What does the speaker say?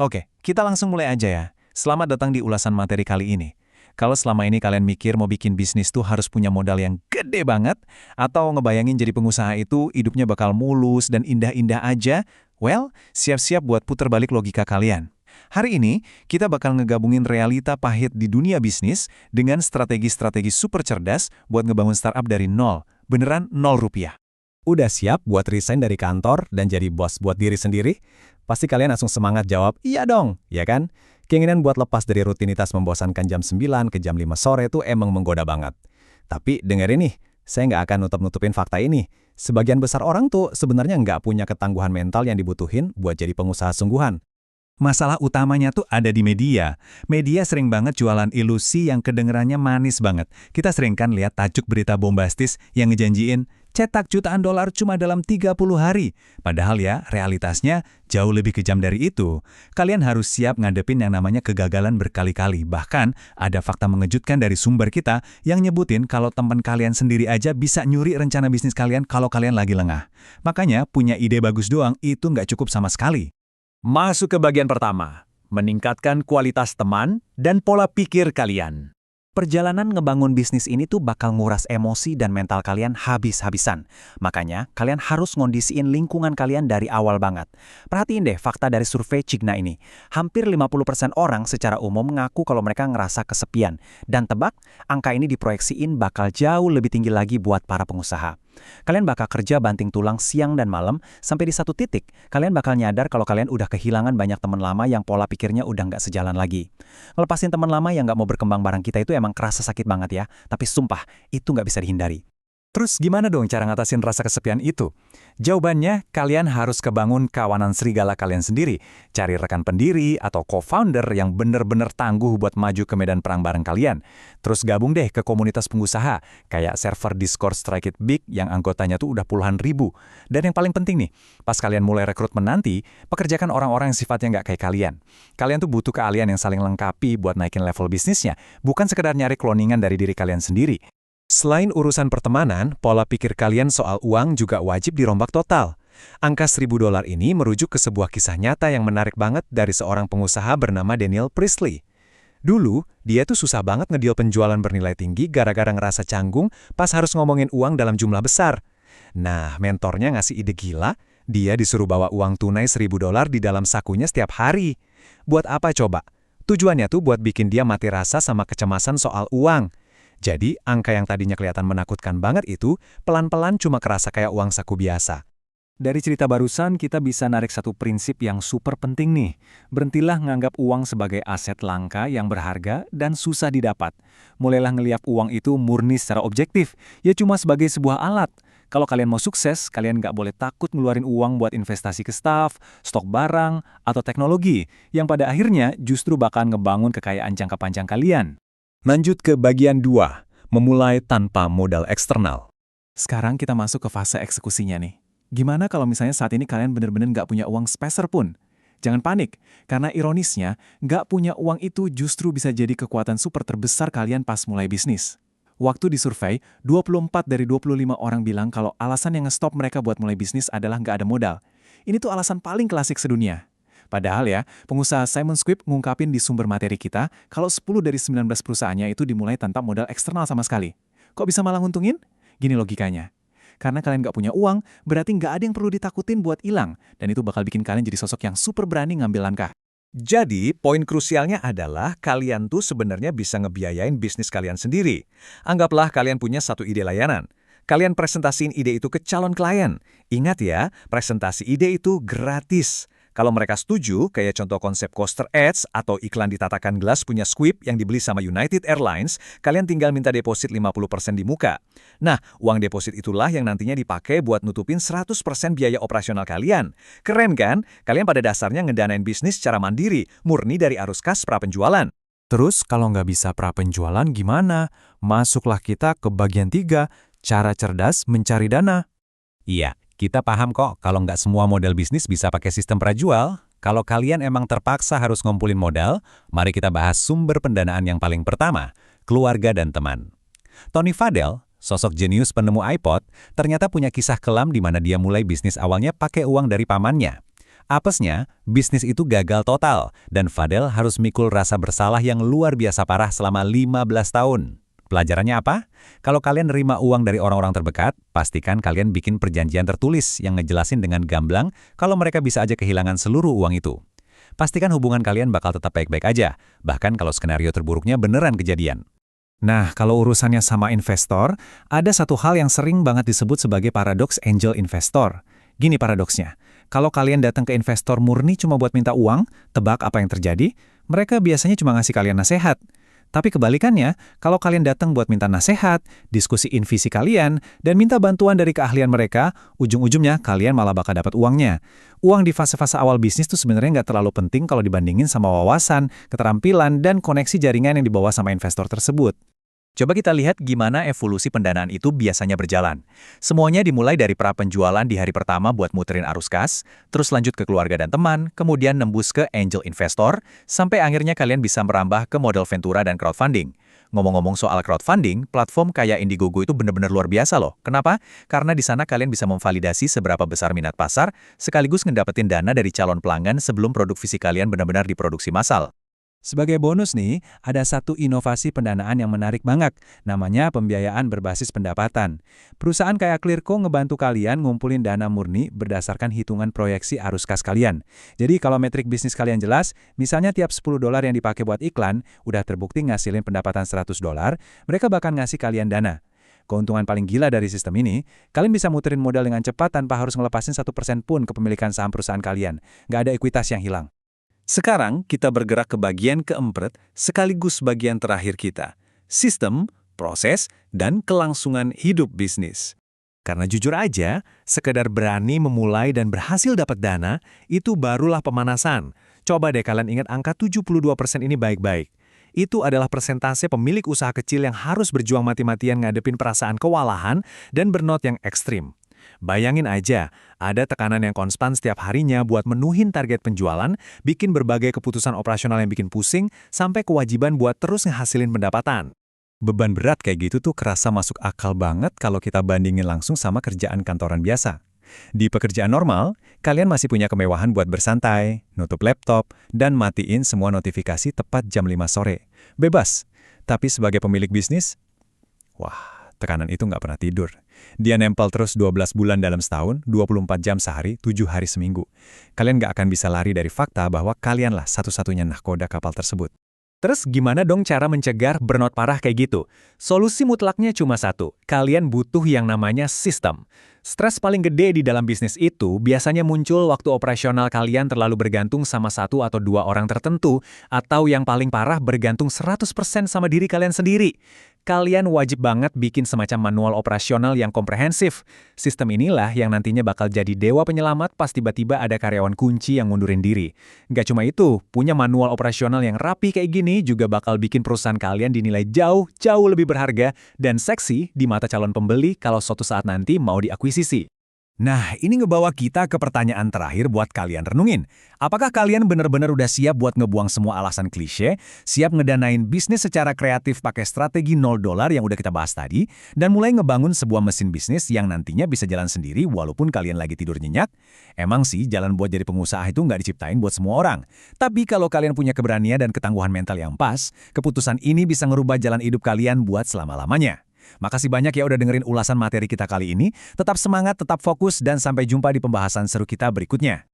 Oke, kita langsung mulai aja ya. Selamat datang di ulasan materi kali ini. Kalau selama ini kalian mikir mau bikin bisnis tuh harus punya modal yang gede banget, atau ngebayangin jadi pengusaha itu hidupnya bakal mulus dan indah-indah aja, well, siap-siap buat puter balik logika kalian. Hari ini, kita bakal ngegabungin realita pahit di dunia bisnis dengan strategi-strategi super cerdas buat ngebangun startup dari nol. Beneran nol rupiah. Udah siap buat resign dari kantor dan jadi bos buat diri sendiri? Pasti kalian langsung semangat jawab, iya dong, ya kan? Keinginan buat lepas dari rutinitas membosankan jam 9 ke jam 5 sore itu emang menggoda banget. Tapi dengerin nih, saya nggak akan nutup-nutupin fakta ini. Sebagian besar orang tuh sebenarnya nggak punya ketangguhan mental yang dibutuhin buat jadi pengusaha sungguhan. Masalah utamanya tuh ada di media. Media sering banget jualan ilusi yang kedengerannya manis banget. Kita sering kan lihat tajuk berita bombastis yang ngejanjiin cetak jutaan dolar cuma dalam 30 hari. Padahal ya, realitasnya jauh lebih kejam dari itu. Kalian harus siap ngadepin yang namanya kegagalan berkali-kali. Bahkan, ada fakta mengejutkan dari sumber kita yang nyebutin kalau teman kalian sendiri aja bisa nyuri rencana bisnis kalian kalau kalian lagi lengah. Makanya, punya ide bagus doang itu nggak cukup sama sekali. Masuk ke bagian pertama, meningkatkan kualitas teman dan pola pikir kalian. Perjalanan ngebangun bisnis ini tuh bakal nguras emosi dan mental kalian habis-habisan. Makanya, kalian harus ngondisiin lingkungan kalian dari awal banget. Perhatiin deh fakta dari survei Cigna ini. Hampir 50% orang secara umum ngaku kalau mereka ngerasa kesepian. Dan tebak, angka ini diproyeksiin bakal jauh lebih tinggi lagi buat para pengusaha. Kalian bakal kerja banting tulang siang dan malam, sampai di satu titik, kalian bakal nyadar kalau kalian udah kehilangan banyak teman lama yang pola pikirnya udah nggak sejalan lagi. Ngelepasin teman lama yang nggak mau berkembang bareng kita itu emang kerasa sakit banget ya, tapi sumpah, itu nggak bisa dihindari. Terus gimana dong cara ngatasin rasa kesepian itu? Jawabannya, kalian harus kebangun kawanan serigala kalian sendiri. Cari rekan pendiri atau co-founder yang bener-bener tangguh buat maju ke medan perang bareng kalian. Terus gabung deh ke komunitas pengusaha, kayak server Discord Strike It Big yang anggotanya tuh udah puluhan ribu. Dan yang paling penting nih, pas kalian mulai rekrutmen nanti, pekerjakan orang-orang yang sifatnya nggak kayak kalian. Kalian tuh butuh keahlian yang saling lengkapi buat naikin level bisnisnya, bukan sekedar nyari kloningan dari diri kalian sendiri. Selain urusan pertemanan, pola pikir kalian soal uang juga wajib dirombak total. Angka $1.000 ini merujuk ke sebuah kisah nyata yang menarik banget dari seorang pengusaha bernama Daniel Priestley. Dulu, dia tuh susah banget ngedeal penjualan bernilai tinggi gara-gara ngerasa canggung pas harus ngomongin uang dalam jumlah besar. Nah, mentornya ngasih ide gila, dia disuruh bawa uang tunai $1.000 di dalam sakunya setiap hari. Buat apa coba? Tujuannya tuh buat bikin dia mati rasa sama kecemasan soal uang. Jadi, angka yang tadinya kelihatan menakutkan banget itu, pelan-pelan cuma kerasa kayak uang saku biasa. Dari cerita barusan, kita bisa narik satu prinsip yang super penting nih. Berhentilah nganggap uang sebagai aset langka yang berharga dan susah didapat. Mulailah ngeliat uang itu murni secara objektif, ya cuma sebagai sebuah alat. Kalau kalian mau sukses, kalian nggak boleh takut ngeluarin uang buat investasi ke staff, stok barang, atau teknologi, yang pada akhirnya justru bakal ngebangun kekayaan jangka panjang kalian. Lanjut ke bagian 2, memulai tanpa modal eksternal. Sekarang kita masuk ke fase eksekusinya nih. Gimana kalau misalnya saat ini kalian bener-bener nggak punya uang sepeser pun? Jangan panik, karena ironisnya, nggak punya uang itu justru bisa jadi kekuatan super terbesar kalian pas mulai bisnis. Waktu di survei, 24 dari 25 orang bilang kalau alasan yang nge-stop mereka buat mulai bisnis adalah nggak ada modal. Ini tuh alasan paling klasik sedunia. Padahal ya, pengusaha Simon Squibb ngungkapin di sumber materi kita kalau 10 dari 19 perusahaannya itu dimulai tanpa modal eksternal sama sekali. Kok bisa malah nguntungin? Gini logikanya. Karena kalian nggak punya uang, berarti nggak ada yang perlu ditakutin buat hilang. Dan itu bakal bikin kalian jadi sosok yang super berani ngambil langkah. Jadi, poin krusialnya adalah kalian tuh sebenarnya bisa ngebiayain bisnis kalian sendiri. Anggaplah kalian punya satu ide layanan. Kalian presentasiin ide itu ke calon klien. Ingat ya, presentasi ide itu gratis. Kalau mereka setuju, kayak contoh konsep Coaster Ads atau iklan ditatakan gelas punya Squib yang dibeli sama United Airlines, kalian tinggal minta deposit 50% di muka. Nah, uang deposit itulah yang nantinya dipakai buat nutupin 100% biaya operasional kalian. Keren kan? Kalian pada dasarnya ngedanain bisnis secara mandiri, murni dari arus kas prapenjualan. Terus kalau nggak bisa prapenjualan gimana? Masuklah kita ke bagian 3, cara cerdas mencari dana. Iya, kita paham kok kalau nggak semua model bisnis bisa pakai sistem prajual. Kalau kalian emang terpaksa harus ngumpulin modal, mari kita bahas sumber pendanaan yang paling pertama, keluarga dan teman. Tony Fadell, sosok jenius penemu iPod, ternyata punya kisah kelam di mana dia mulai bisnis awalnya pakai uang dari pamannya. Apesnya, bisnis itu gagal total, dan Fadel harus mikul rasa bersalah yang luar biasa parah selama 15 tahun. Pelajarannya apa? Kalau kalian nerima uang dari orang-orang terdekat, pastikan kalian bikin perjanjian tertulis yang ngejelasin dengan gamblang kalau mereka bisa aja kehilangan seluruh uang itu. Pastikan hubungan kalian bakal tetap baik-baik aja, bahkan kalau skenario terburuknya beneran kejadian. Nah, kalau urusannya sama investor, ada satu hal yang sering banget disebut sebagai paradoks angel investor. Gini paradoksnya, kalau kalian datang ke investor murni cuma buat minta uang, tebak apa yang terjadi? Mereka biasanya cuma ngasih kalian nasihat. Tapi kebalikannya, kalau kalian datang buat minta nasihat, diskusiin visi kalian, dan minta bantuan dari keahlian mereka, ujung-ujungnya kalian malah bakal dapat uangnya. Uang di fase-fase awal bisnis tuh sebenarnya nggak terlalu penting kalau dibandingin sama wawasan, keterampilan, dan koneksi jaringan yang dibawa sama investor tersebut. Coba kita lihat gimana evolusi pendanaan itu biasanya berjalan. Semuanya dimulai dari pra-penjualan di hari pertama buat muterin arus kas, terus lanjut ke keluarga dan teman, kemudian nembus ke angel investor, sampai akhirnya kalian bisa merambah ke model ventura dan crowdfunding. Ngomong-ngomong soal crowdfunding, platform kayak Indiegogo itu benar-benar luar biasa loh. Kenapa? Karena di sana kalian bisa memvalidasi seberapa besar minat pasar, sekaligus ngedapetin dana dari calon pelanggan sebelum produk fisik kalian benar-benar diproduksi massal. Sebagai bonus nih, ada satu inovasi pendanaan yang menarik banget, namanya pembiayaan berbasis pendapatan. Perusahaan kayak Clearco ngebantu kalian ngumpulin dana murni berdasarkan hitungan proyeksi arus kas kalian. Jadi kalau metrik bisnis kalian jelas, misalnya tiap $10 yang dipakai buat iklan, udah terbukti ngasilin pendapatan $100, mereka bakal ngasih kalian dana. Keuntungan paling gila dari sistem ini, kalian bisa muterin modal dengan cepat tanpa harus ngelepasin 1% pun kepemilikan saham perusahaan kalian. Nggak ada ekuitas yang hilang. Sekarang kita bergerak ke bagian keempat, sekaligus bagian terakhir kita. Sistem, proses, dan kelangsungan hidup bisnis. Karena jujur aja, sekedar berani memulai dan berhasil dapat dana, itu barulah pemanasan. Coba deh kalian ingat angka 72% ini baik-baik. Itu adalah persentase pemilik usaha kecil yang harus berjuang mati-matian ngadepin perasaan kewalahan dan burnout yang ekstrim. Bayangin aja, ada tekanan yang konstan setiap harinya buat menuhin target penjualan, bikin berbagai keputusan operasional yang bikin pusing, sampai kewajiban buat terus ngehasilin pendapatan. Beban berat kayak gitu tuh kerasa masuk akal banget kalau kita bandingin langsung sama kerjaan kantoran biasa. Di pekerjaan normal, kalian masih punya kemewahan buat bersantai, nutup laptop, dan matiin semua notifikasi tepat jam 5 sore. Bebas. Tapi sebagai pemilik bisnis, wah, tekanan itu nggak pernah tidur. Dia nempel terus 12 bulan dalam setahun, 24 jam sehari, 7 hari seminggu. Kalian nggak akan bisa lari dari fakta bahwa kalianlah satu-satunya nahkoda kapal tersebut. Terus gimana dong cara mencegah burnout parah kayak gitu? Solusi mutlaknya cuma satu, kalian butuh yang namanya sistem. Stres paling gede di dalam bisnis itu biasanya muncul waktu operasional kalian terlalu bergantung sama satu atau dua orang tertentu, atau yang paling parah bergantung 100% sama diri kalian sendiri. Kalian wajib banget bikin semacam manual operasional yang komprehensif. Sistem inilah yang nantinya bakal jadi dewa penyelamat pas tiba-tiba ada karyawan kunci yang ngundurin diri. Nggak cuma itu, punya manual operasional yang rapi kayak gini juga bakal bikin perusahaan kalian dinilai jauh lebih berharga dan seksi di mata calon pembeli kalau suatu saat nanti mau diakuisisi. Nah, ini ngebawa kita ke pertanyaan terakhir buat kalian renungin. Apakah kalian benar-benar udah siap buat ngebuang semua alasan klise, siap ngedanain bisnis secara kreatif pakai strategi $0 yang udah kita bahas tadi, dan mulai ngebangun sebuah mesin bisnis yang nantinya bisa jalan sendiri walaupun kalian lagi tidur nyenyak? Emang sih, jalan buat jadi pengusaha itu nggak diciptain buat semua orang. Tapi kalau kalian punya keberanian dan ketangguhan mental yang pas, keputusan ini bisa ngerubah jalan hidup kalian buat selama-lamanya. Makasih banyak ya udah dengerin ulasan materi kita kali ini. Tetap semangat, tetap fokus, dan sampai jumpa di pembahasan seru kita berikutnya.